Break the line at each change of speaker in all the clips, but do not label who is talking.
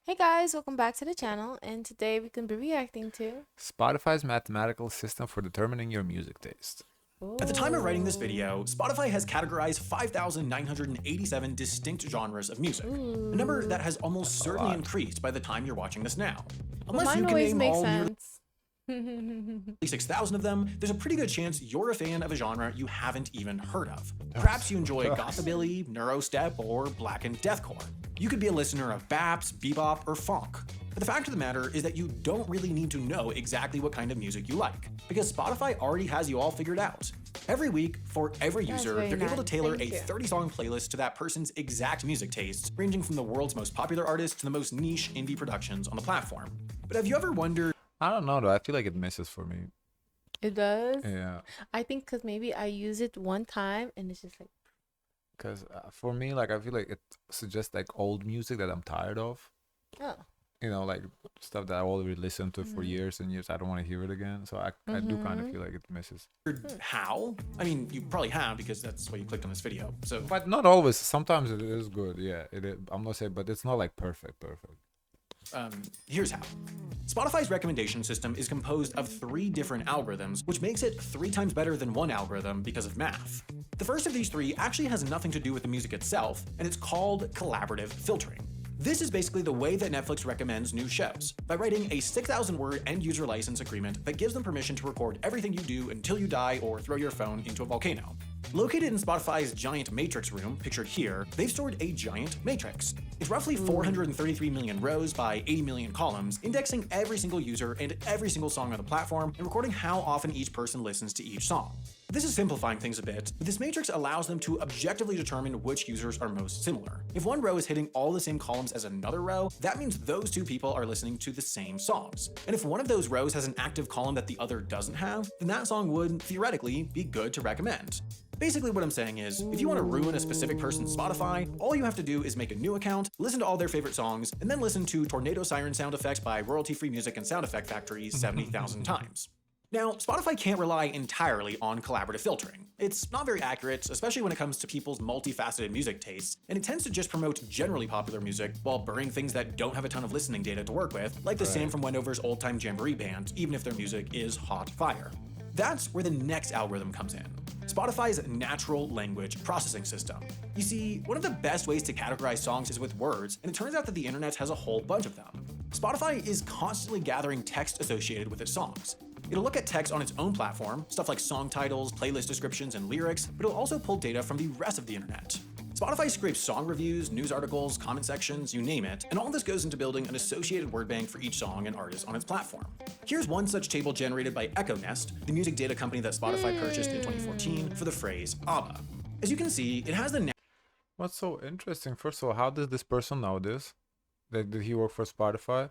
Hey guys, welcome back to the channel, and today we can be reacting to.
Spotify's mathematical system for determining your music taste.
At the time of writing this
Ooh.
video, Spotify has categorized 5,987 distinct genres of music, a number that has almost
That's a
certainly
lot.
increased by the time you're watching this now.
But
Unless you
mine
can
always
name
makes
all nearly
sense.
6,000 of them, there's a pretty good chance you're a fan of a genre you haven't even heard of. Perhaps you enjoy gothabilly, neurostep, or blackened deathcore. You could be a listener of baps, bebop, or funk. But the fact of the matter is that you don't really need to know exactly what kind of music you like, because Spotify already has you all figured out. Every week, for every
That's
user,
very
they're able to
nice.
tailor a
Thank you.
30-song playlist to that person's exact music tastes, ranging from the world's most popular artists to the most niche indie productions on the platform. But have you ever wondered,
I don't know though. I feel like it misses for me.
It does?
Yeah,
I think because maybe I use it one time and it's just like,
because for me, like I feel like it suggests like old music that I'm tired of.
oh.
You know, like stuff that I already listened to for years and years. I don't want to hear it again. So I do kind of feel like it misses.
how? I mean, you probably have because that's why you clicked on this video. So
But not always. Sometimes it is good. Yeah, it is. I'm not saying, but it's not like perfect.
here's how. Spotify's recommendation system is composed of 3 different algorithms, which makes it 3 times better than one algorithm because of math. The first of these 3 actually has nothing to do with the music itself, and it's called collaborative filtering. This is basically the way that Netflix recommends new shows, by writing a 6,000-word end-user license agreement that gives them permission to record everything you do until you die or throw your phone into a volcano. Located in Spotify's giant matrix room, pictured here, they've stored a giant matrix. It's roughly 433 million rows by 80 million columns, indexing every single user and every single song on the platform and recording how often each person listens to each song. This is simplifying things a bit, but this matrix allows them to objectively determine which users are most similar. If one row is hitting all the same columns as another row, that means those 2 people are listening to the same songs. And if one of those rows has an active column that the other doesn't have, then that song would, theoretically, be good to recommend. Basically what I'm saying is, if you want to ruin a specific person's Spotify, all you have to do is make a new account, listen to all their favorite songs, and then listen to Tornado Siren sound effects by Royalty-Free Music and Sound Effect Factory 70,000 times. Now, Spotify can't rely entirely on collaborative filtering. It's not very accurate, especially when it comes to people's multifaceted music tastes, and it tends to just promote generally popular music while burying things that don't have a ton of listening data to work with, like the Sam from Wendover's Old Time Jamboree Band, even if their music is hot fire. That's where the next algorithm comes in. Spotify's natural language processing system. You see, one of the best ways to categorize songs is with words, and it turns out that the internet has a whole bunch of them. Spotify is constantly gathering text associated with its songs. It'll look at text on its own platform, stuff like song titles, playlist descriptions, and lyrics, but it'll also pull data from the rest of the internet. Spotify scrapes song reviews, news articles, comment sections, you name it, and all this goes into building an associated word bank for each song and artist on its platform. Here's one such table generated by Echo Nest, the music data company that Spotify purchased in 2014 for the phrase ABBA. As you can see, it has the
What's so interesting? First of all, how does this person know this? Did he work for Spotify?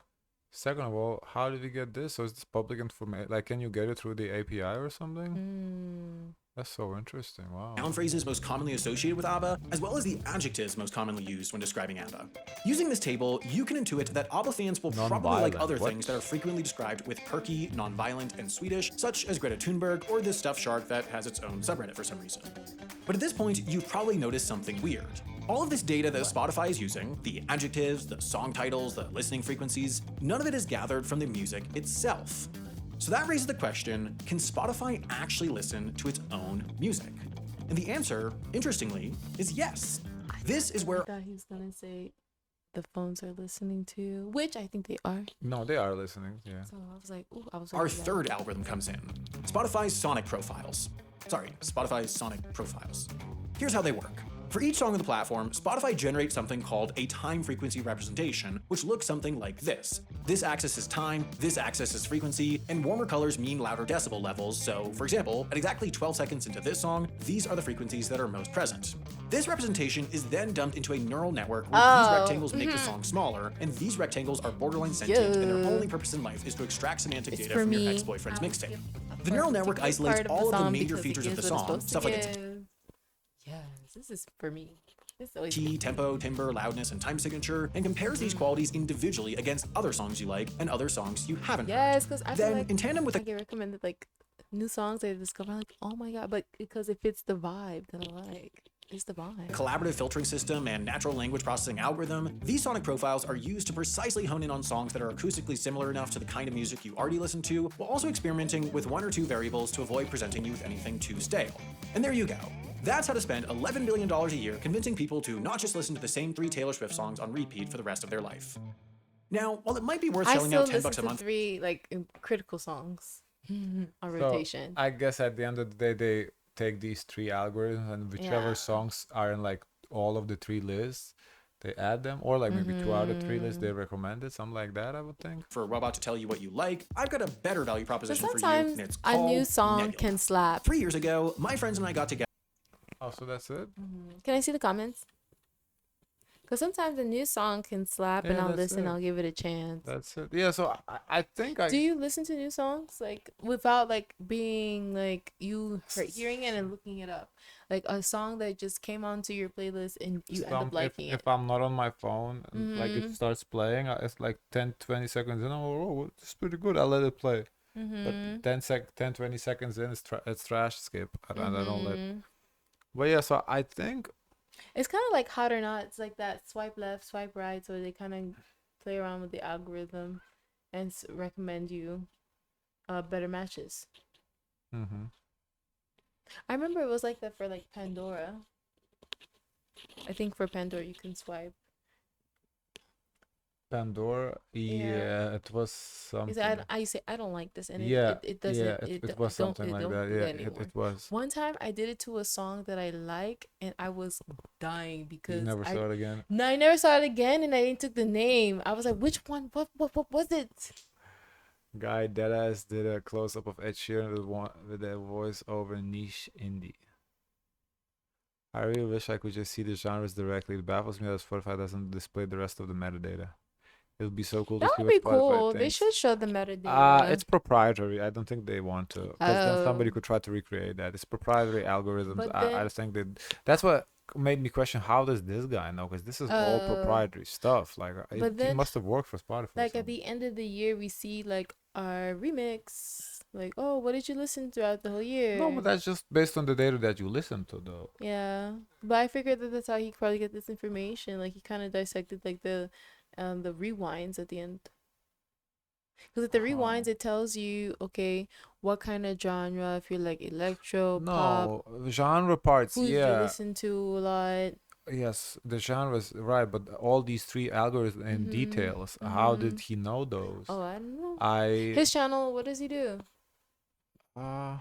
Second of all, how did we get this? So is this public information? Like, can you get it through the API or something? That's so interesting. Wow.
noun phrases most commonly associated with ABBA, as well as the adjectives most commonly used when describing ABBA. Using this table, you can intuit that ABBA fans will probably like
Non-violent.
other
What?
things that are frequently described with perky, non-violent, and Swedish, such as Greta Thunberg or this stuffed shark that has its own subreddit for some reason. But at this point, you've probably noticed something weird. All of this data that Spotify is using, the adjectives, the song titles, the listening frequencies, none of it is gathered from the music itself. So that raises the question, can Spotify actually listen to its own music? And the answer, interestingly, is yes. This is
I
where
thought he was gonna say the phones are listening to, which I think they are.
No, they are listening. Yeah.
So I was like, ooh, I was
our
like, yeah.
third algorithm comes in, Spotify's sonic profiles. Spotify's sonic profiles. Here's how they work. For each song on the platform, Spotify generates something called a time frequency representation, which looks something like this. This axis is time, this axis is frequency, and warmer colors mean louder decibel levels, so for example, at exactly 12 seconds into this song, these are the frequencies that are most present. This representation is then dumped into a neural network where these rectangles make the song smaller, and these rectangles are borderline sentient, and their only purpose in life is to extract semantic
It's
data
for
from your
me.
ex-boyfriend's
I
mixtape.
will
The neural network
give
isolates
part
all of the
song
major
because it
features of the
gives what it's
song,
supposed to
stuff like its
give. Yes, this is for me. It's always
key, tempo, timbre, loudness, and time signature, and compares these qualities individually against other songs you like and other songs you haven't
yes, because I
heard.
feel
Then,
like
in tandem with
I
the
get recommended like new songs I discover, like, oh my god, but because it fits the vibe that I like. is the vibe.
Collaborative filtering system and natural language processing algorithm, these sonic profiles are used to precisely hone in on songs that are acoustically similar enough to the kind of music you already listen to, while also experimenting with one or two variables to avoid presenting you with anything too stale. And there you go. That's how to spend $11 billion a year convincing people to not just listen to the same 3 Taylor Swift songs on repeat for the rest of their life. Now, while it might be worth
I
shelling
still
out 10
listen
bucks a
to
month,
3 like critical songs on
So
rotation.
I guess at the end of the day, they take these 3 algorithms and whichever
Yeah.
songs are in like all of the 3 lists, they add them, or like maybe 2 out of 3 lists they recommended, something like that. I would think.
for Robot to tell you what you like, I've got a better value
But
proposition for you,
sometimes
and it's
a new
called
song
Nebula.
can slap.
3 years ago, my friends and I got together.
Oh, so that's it.
Can I see the comments? Because sometimes a new song can slap, and
Yeah,
I'll
that's
listen.
it.
I'll give it a chance.
That's it. Yeah. So I think I
Do you listen to new songs like without like being like hearing it and looking it up? Like a song that just came onto your playlist and you end up liking
if
it.
I'm not on my phone and like it
Mhm.
starts playing, it's like 10-20 seconds in. Oh, it's pretty good. I'll let it play. But
Mhm.
10-20 seconds in, it's trash. Skip. I don't let.
Mhm.
But yeah, so I think
It's kind of like Hot or Not. It's like that swipe left, swipe right, so they kind of play around with the algorithm and recommend you better matches.
hmm
I remember it was like that for like Pandora. I think for Pandora you can swipe.
Pandora.
Yeah.
Yeah, it was
You
something.
say I say I don't like this, and
Yeah,
it
yeah,
doesn't
it was something like
don't
that.
do
Yeah,
that anymore.
it was.
One time I did it to a song that I like, and I was dying
You
because
never saw it again.
no, I never saw it again, and I didn't took the name. I was like, which one? What was it?
Guy Deadass did a close up of Ed Sheeran with a voice over niche indie. I really wish I could just see the genres directly. It baffles me that Spotify doesn't display the rest of the metadata. It would be so cool to
That
see
would
what
be
Spotify
cool. They
thinks.
should show the metadata.
It's proprietary. I don't think they want to, because then somebody
Oh,
could try to recreate that. It's proprietary algorithms.
but
I
then
just think that that's what made me question how does this guy know? Because this is all
uh,
proprietary stuff. Like
but
he
then
must have worked for Spotify.
like at the end of the year, we see like our remix. Like, oh, what did you listen throughout the whole
No, but
year?
that's just based on the data that you listen to, though.
Yeah, but I figured that that's how he probably get this information. Like he kind of dissected like the rewinds at the end. Because with the
Huh.
rewinds, it tells you okay what kind of genre. If you're like electro, pop,
No, genre parts,
who's you
yeah.
listen to a lot.
Yes, the genres, right, but all these 3 algorithms and
Mhm.
details, how did
Mhm.
he know those?
Oh, I don't know.
I
His channel. What does he do?
uh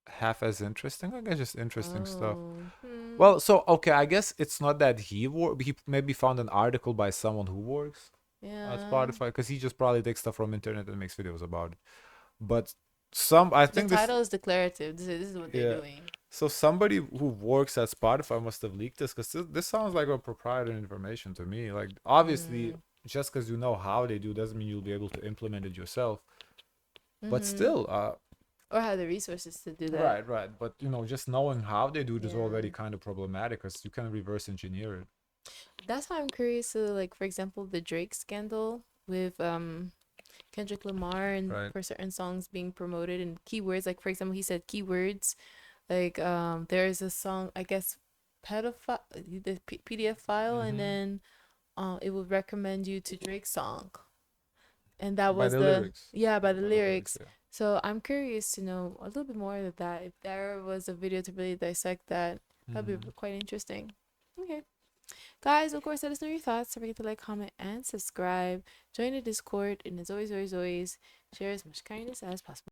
half as interesting, I guess, just interesting stuff.
Oh. Hmm.
Well, so okay, I guess it's not that he maybe found an article by someone who works at
Yeah.
Spotify, because he just probably takes stuff from internet and makes videos about it. But I
The
think this,
title is declarative. This is what they're
yeah.
doing.
So somebody who works at Spotify must have leaked this, because this sounds like a proprietary information to me. Like obviously,
Mm.
just because you know how they do doesn't mean you'll be able to implement it yourself. But
Mhm.
still,
Or have the resources to do that.
right, right. But just knowing how they do it is already
Yeah.
kind of problematic, because you can reverse engineer it.
That's why I'm curious to like, for example, the Drake scandal with Kendrick Lamar and
Right.
for certain songs being promoted and keywords. Like for example, he said keywords. Like there is a song, I guess, pedophile, the PDF file, and
Mm-hmm.
then it would recommend you to Drake's song, and that
By
was
the
the
lyrics.
yeah by the
By the lyrics,
lyrics.
yeah.
So I'm curious to know a little bit more of that. If there was a video to really dissect that, that'd be
Mm-hmm.
quite interesting. Okay. Guys, of course, let us know your thoughts. Don't forget to like, comment, and subscribe. Join the Discord. And as always, always, always, share as much kindness as possible.